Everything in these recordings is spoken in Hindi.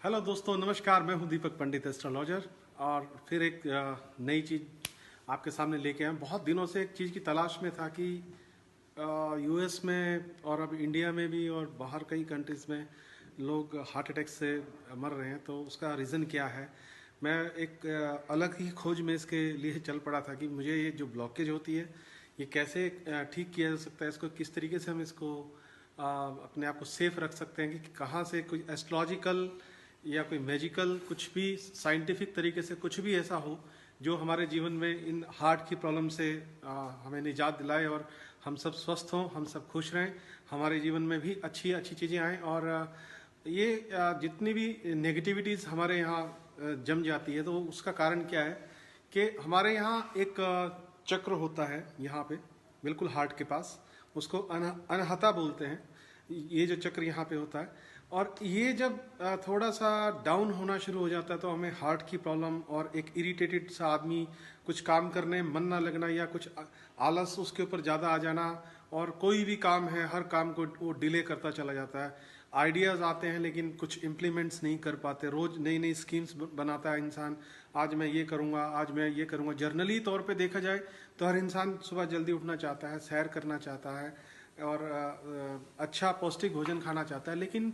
हेलो दोस्तों, नमस्कार। मैं हूं दीपक पंडित, एस्ट्रोलॉजर। और फिर एक नई चीज़ आपके सामने लेके आए। बहुत दिनों से एक चीज़ की तलाश में था कि यूएस में और अब इंडिया में भी और बाहर कई कंट्रीज़ में लोग हार्ट अटैक से मर रहे हैं। तो उसका रीज़न क्या है? मैं एक अलग ही खोज में इसके लिए चल पड़ा था कि मुझे ये जो ब्लॉकेज होती है ये कैसे ठीक किया जा सकता है, इसको किस तरीके से हम इसको अपने आप को सेफ रख सकते हैं कि कहाँ से कोई एस्ट्रोलॉजिकल या कोई मैजिकल कुछ भी साइंटिफिक तरीके से कुछ भी ऐसा हो जो हमारे जीवन में इन हार्ट की प्रॉब्लम से हमें निजात दिलाए और हम सब स्वस्थ हों, हम सब खुश रहें, हमारे जीवन में भी अच्छी अच्छी चीज़ें आएँ। और ये जितनी भी नेगेटिविटीज़ हमारे यहाँ जम जाती है तो उसका कारण क्या है कि हमारे यहाँ एक चक्र होता है यहाँ पे, बिल्कुल हार्ट के पास। उसको अनहता बोलते हैं। ये जो चक्र यहाँ पे होता है, और ये जब थोड़ा सा डाउन होना शुरू हो जाता है तो हमें हार्ट की प्रॉब्लम और एक इरिटेटेड सा आदमी, कुछ काम करने में मन ना लगना या कुछ आलस उसके ऊपर ज़्यादा आ जाना, और कोई भी काम है हर काम को वो डिले करता चला जाता है। आइडियाज़ आते हैं लेकिन कुछ इम्प्लीमेंट्स नहीं कर पाते। रोज़ नई नई स्कीम्स बनाता है इंसान, आज मैं ये करूँगा, आज मैं ये करूँगा। जर्नली तौर पे देखा जाए तो हर इंसान सुबह जल्दी उठना चाहता है, सैर करना चाहता है और अच्छा पौष्टिक भोजन खाना चाहता है, लेकिन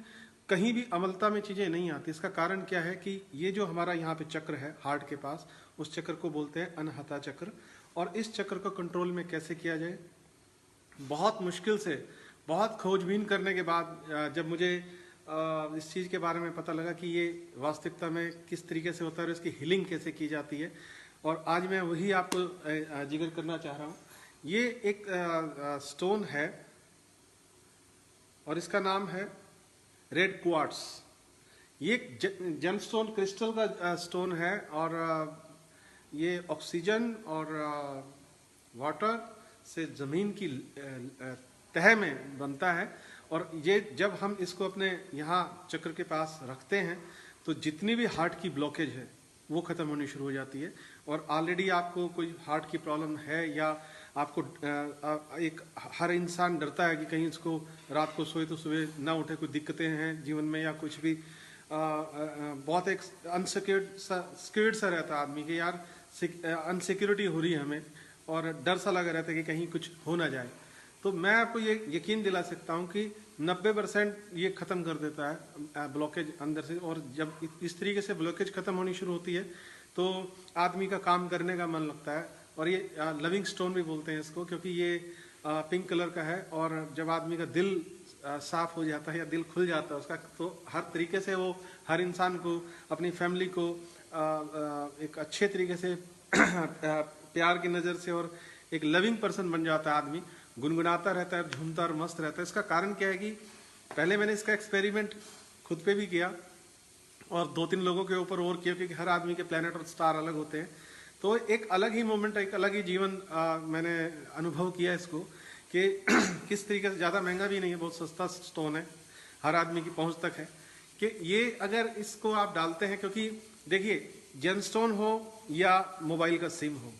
कहीं भी अमलता में चीज़ें नहीं आती। इसका कारण क्या है कि ये जो हमारा यहाँ पे चक्र है हार्ट के पास, उस चक्र को बोलते हैं अनहता चक्र। और इस चक्र को कंट्रोल में कैसे किया जाए, बहुत मुश्किल से, बहुत खोजबीन करने के बाद जब मुझे इस चीज़ के बारे में पता लगा कि ये वास्तविकता में किस तरीके से होता है और इसकी हीलिंग कैसे की जाती है, और आज मैं वही आपको जिक्र करना चाह रहा हूँ। ये एक स्टोन है और इसका नाम है रेड क्वार्ट्स। ये जेमस्टोन क्रिस्टल का स्टोन है, और ये ऑक्सीजन और वाटर से ज़मीन की तह में बनता है। और ये जब हम इसको अपने यहाँ चक्र के पास रखते हैं तो जितनी भी हार्ट की ब्लॉकेज है वो ख़त्म होनी शुरू हो जाती है। और ऑलरेडी आपको कोई हार्ट की प्रॉब्लम है या आपको एक हर इंसान डरता है कि कहीं इसको रात को सोए तो सुबह ना उठे, कोई दिक्कतें हैं जीवन में या कुछ भी, बहुत एक स्केर्ड सा रहता है आदमी कि यार अनसिक्योरिटी हो रही है हमें, और डर सा लगा रहता है कि कहीं कुछ हो ना जाए। तो मैं आपको ये यकीन दिला सकता हूँ कि 90% ये ख़त्म कर देता है ब्लॉकेज अंदर से। और जब इस तरीके से ब्लॉकेज ख़त्म होनी शुरू होती है तो आदमी का काम करने का मन लगता है। और ये लविंग स्टोन भी बोलते हैं इसको, क्योंकि ये पिंक कलर का है। और जब आदमी का दिल साफ हो जाता है या दिल खुल जाता है उसका, तो हर तरीके से वो हर इंसान को, अपनी फैमिली को एक अच्छे तरीके से प्यार की नज़र से और एक लविंग पर्सन बन जाता है आदमी, गुनगुनाता रहता है, झूमता और मस्त रहता है। इसका कारण क्या है कि पहले मैंने इसका एक्सपेरिमेंट खुद पे भी किया और 2-3 लोगों के ऊपर और किया, क्योंकि हर आदमी के प्लैनेट और स्टार अलग होते हैं। तो एक अलग ही मोमेंट, एक अलग ही जीवन मैंने अनुभव किया इसको कि किस तरीके से, ज़्यादा महंगा भी नहीं है, बहुत सस्ता स्टोन है, हर आदमी की पहुंच तक है। कि ये अगर इसको आप डालते हैं, क्योंकि देखिए जेमस्टोन हो या मोबाइल का सिम हो,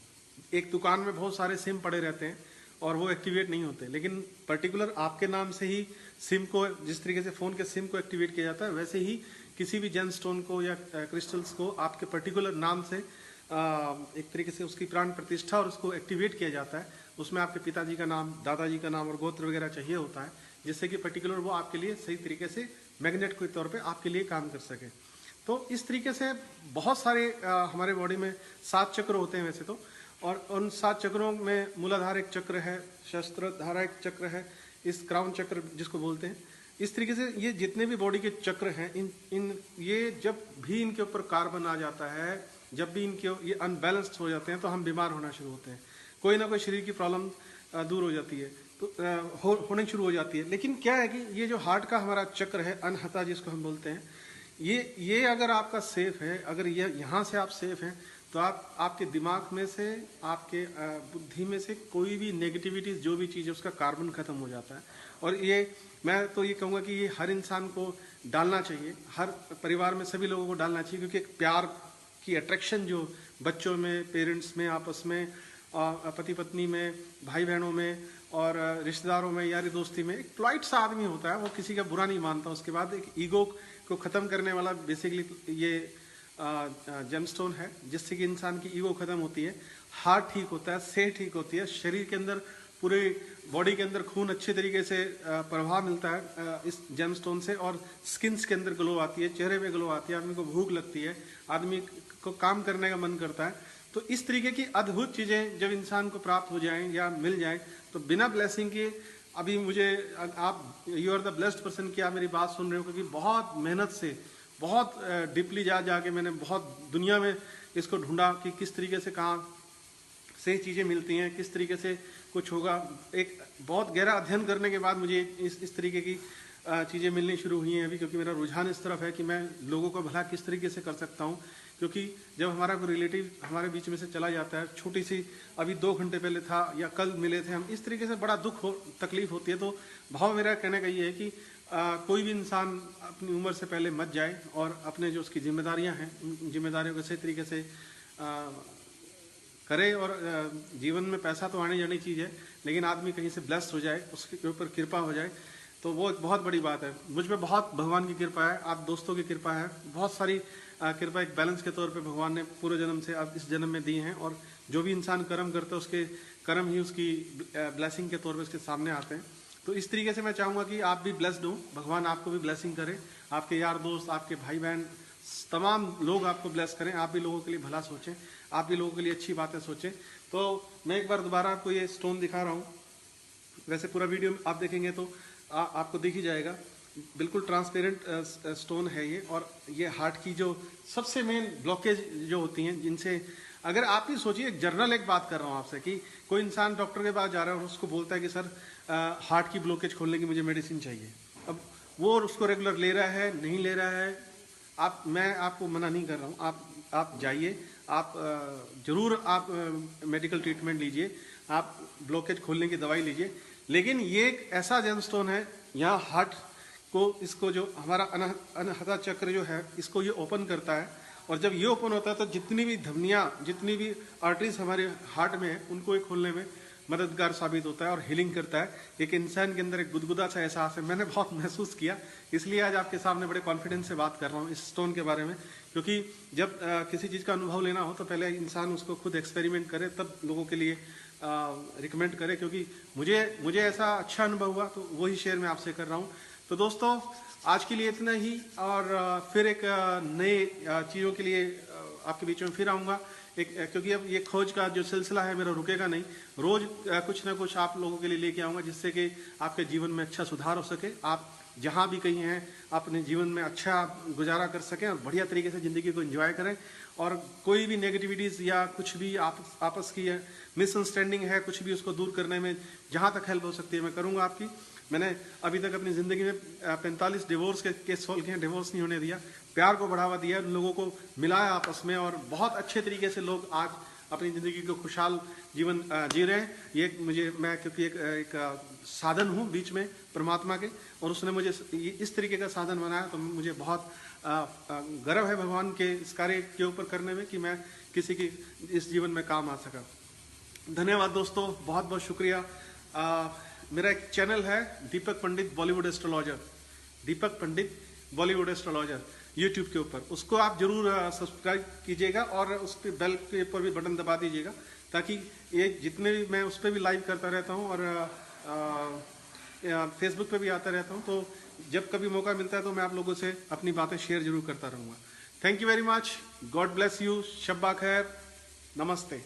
एक दुकान में बहुत सारे सिम पड़े रहते हैं और वो एक्टिवेट नहीं होते, लेकिन पर्टिकुलर आपके नाम से ही सिम को, जिस तरीके से फ़ोन के सिम को एक्टिवेट किया जाता है, वैसे ही किसी भी जेमस्टोन को या क्रिस्टल्स को आपके पर्टिकुलर नाम से एक तरीके से उसकी प्राण प्रतिष्ठा और उसको एक्टिवेट किया जाता है। उसमें आपके पिताजी का नाम, दादाजी का नाम और गोत्र वगैरह चाहिए होता है, जिससे कि पर्टिकुलर वो आपके लिए सही तरीके से मैग्नेट के तौर पे आपके लिए काम कर सके। तो इस तरीके से बहुत सारे हमारे बॉडी में 7 चक्र होते हैं वैसे तो, और उन 7 चक्रों में मूलाधार एक चक्र है, शस्त्रधारा एक चक्र है, इस क्राउन चक्र जिसको बोलते हैं। इस तरीके से ये जितने भी बॉडी के चक्र हैं, इन ये जब भी इनके ऊपर कार्बन आ जाता है, जब भी इनके ये अनबैलेंस्ड हो जाते हैं तो हम बीमार होना शुरू होते हैं। कोई ना कोई शरीर की प्रॉब्लम दूर हो जाती है, तो होने शुरू हो जाती है। लेकिन क्या है कि ये जो हार्ट का हमारा चक्र है, अनहता जिसको हम बोलते हैं, ये अगर आपका सेफ है, अगर ये यहाँ से आप सेफ हैं, तो आप आपके दिमाग में से, आपके बुद्धि में से कोई भी नेगेटिविटी, जो भी चीज़ है उसका कार्बन खत्म हो जाता है। और ये मैं तो ये कहूँगा कि ये हर इंसान को डालना चाहिए, हर परिवार में सभी लोगों को डालना चाहिए, क्योंकि एक प्यार की अट्रैक्शन जो बच्चों में, पेरेंट्स में, आपस में, पति पत्नी में, भाई बहनों में और रिश्तेदारों में, यारी दोस्ती में, एक पोलाइट सा आदमी होता है, वो किसी का बुरा नहीं मानता। उसके बाद एक ईगो को ख़त्म करने वाला बेसिकली ये जेमस्टोन है, जिससे कि इंसान की ईगो ख़त्म होती है, हार्ट ठीक होता है, सेहत ठीक होती है, शरीर के अंदर पूरे बॉडी के अंदर खून अच्छे तरीके से प्रभाव मिलता है इस जेमस्टोन से, और स्किन्स के अंदर ग्लो आती है, चेहरे पे ग्लो आती है, आदमी को भूख लगती है, आदमी को काम करने का मन करता है। तो इस तरीके की अद्भुत चीज़ें जब इंसान को प्राप्त हो जाएं या मिल जाएं, तो बिना ब्लेसिंग के अभी मुझे आप you are the blessed person की आप मेरी बात सुन रहे हो, क्योंकि बहुत मेहनत से बहुत डीपली जाके मैंने बहुत दुनिया में इसको ढूंढा कि किस तरीके से कहाँ से चीज़ें मिलती हैं, किस तरीके से कुछ होगा। एक बहुत गहरा अध्ययन करने के बाद मुझे इस तरीके की चीज़ें मिलनी शुरू हुई हैं अभी, क्योंकि मेरा रुझान इस तरफ है कि मैं लोगों को भला किस तरीके से कर सकता हूँ। क्योंकि जब हमारा कोई रिलेटिव हमारे बीच में से चला जाता है, छोटी सी अभी 2 घंटे पहले था या कल मिले थे हम, इस तरीके से बड़ा तकलीफ होती है। तो भाव मेरा कहने का ये है कि कोई भी इंसान अपनी उम्र से पहले मत जाए और अपने जो उसकी जिम्मेदारियां हैं उन जिम्मेदारियों को सही तरीके से करे। और जीवन में पैसा तो आने जाने चीज़ है, लेकिन आदमी कहीं से ब्लेस्ड हो जाए, उसके ऊपर कृपा हो जाए, तो वो एक बहुत बड़ी बात है। मुझ पर बहुत भगवान की कृपा है, आप दोस्तों की कृपा है, बहुत सारी कृपा एक बैलेंस के तौर पे भगवान ने पूर्व जन्म से अब इस जन्म में दी हैं। और जो भी इंसान कर्म करता है उसके कर्म ही उसकी ब्लेसिंग के तौर पे उसके सामने आते हैं। तो इस तरीके से मैं चाहूँगा कि आप भी ब्लेस्ड हो, भगवान आपको भी ब्लेसिंग करे, आपके यार दोस्त, आपके भाई बहन, तमाम लोग आपको ब्लेस करें, आप भी लोगों के लिए भला सोचें, आप भी लोगों के लिए अच्छी बातें सोचें। तो मैं एक बार दोबारा आपको ये स्टोन दिखा रहा हूँ। वैसे पूरा वीडियो आप देखेंगे तो आपको दिख ही जाएगा, बिल्कुल ट्रांसपेरेंट स्टोन है ये। और ये हार्ट की जो सबसे मेन ब्लॉकेज जो होती हैं, जिनसे अगर आप ही सोचिए, एक जर्नल एक बात कर रहा हूँ आपसे, कि कोई इंसान डॉक्टर के पास जा रहा है और उसको बोलता है कि सर हार्ट की ब्लॉकेज खोलने की मुझे मेडिसिन चाहिए। अब वो उसको रेगुलर ले रहा है नहीं ले रहा है, मैं आपको मना नहीं कर रहा हूँ, आप जाइए, आप जरूर आप मेडिकल ट्रीटमेंट लीजिए, आप ब्लॉकेज खोलने की दवाई लीजिए। लेकिन ये एक ऐसा जेमस्टोन है, यहाँ हार्ट को, इसको जो हमारा अनाहता चक्र जो है, इसको ये ओपन करता है। और जब ये ओपन होता है तो जितनी भी धमनियाँ, जितनी भी आर्टरीज हमारे हार्ट में है, उनको ये खोलने में मददगार साबित होता है और हीलिंग करता है। एक इंसान के अंदर एक गुदगुदा सा एहसास है, मैंने बहुत महसूस किया, इसलिए आज आपके सामने बड़े कॉन्फिडेंस से बात कर रहा हूँ इस स्टोन के बारे में। क्योंकि जब किसी चीज़ का अनुभव लेना हो तो पहले इंसान उसको खुद एक्सपेरिमेंट करे, तब लोगों के लिए रिकमेंड करे। क्योंकि मुझे ऐसा अच्छा अनुभव हुआ, तो वही शेयर मैं आपसे कर रहा हूँ। तो दोस्तों, आज के लिए इतना ही, और फिर एक नए चीज़ों के लिए आपके बीच में फिर आऊँगा। क्योंकि अब ये खोज का जो सिलसिला है मेरा रुकेगा नहीं, रोज कुछ ना कुछ आप लोगों के लिए लेके आऊँगा, जिससे कि आपके जीवन में अच्छा सुधार हो सके, आप जहाँ भी कहीं हैं अपने जीवन में अच्छा गुजारा कर सकें और बढ़िया तरीके से ज़िंदगी को एंजॉय करें। और कोई भी नेगेटिविटीज़ या कुछ भी आपस की मिसअंडरस्टैंडिंग है, कुछ भी उसको दूर करने में जहाँ तक हेल्प हो सकती है मैं करूँगा आपकी। मैंने अभी तक अपनी ज़िंदगी में 45 डिवोर्स के केस सॉल्व किए हैं, डिवोर्स नहीं होने दिया, प्यार को बढ़ावा दिया, उन लोगों को मिलाया आपस में, और बहुत अच्छे तरीके से लोग आज अपनी ज़िंदगी को खुशहाल जीवन जी रहे हैं। ये मैं क्योंकि एक साधन हूँ बीच में परमात्मा के, और उसने मुझे इस तरीके का साधन बनाया, तो मुझे बहुत गर्व है भगवान के इस कार्य के ऊपर करने में, कि मैं किसी की इस जीवन में काम आ सका। धन्यवाद दोस्तों, बहुत बहुत शुक्रिया। मेरा एक चैनल है दीपक पंडित बॉलीवुड एस्ट्रोलॉजर, दीपक पंडित बॉलीवुड एस्ट्रोलॉजर यूट्यूब के ऊपर, उसको आप जरूर सब्सक्राइब कीजिएगा और उस पर बेल के ऊपर भी बटन दबा दीजिएगा, ताकि ये जितने भी मैं उस पर भी लाइव करता रहता हूँ और फेसबुक पे भी आता रहता हूँ। तो जब कभी मौका मिलता है तो मैं आप लोगों से अपनी बातें शेयर जरूर करता रहूँगा। Thank you very much, God bless you, शब्बा खैर, नमस्ते।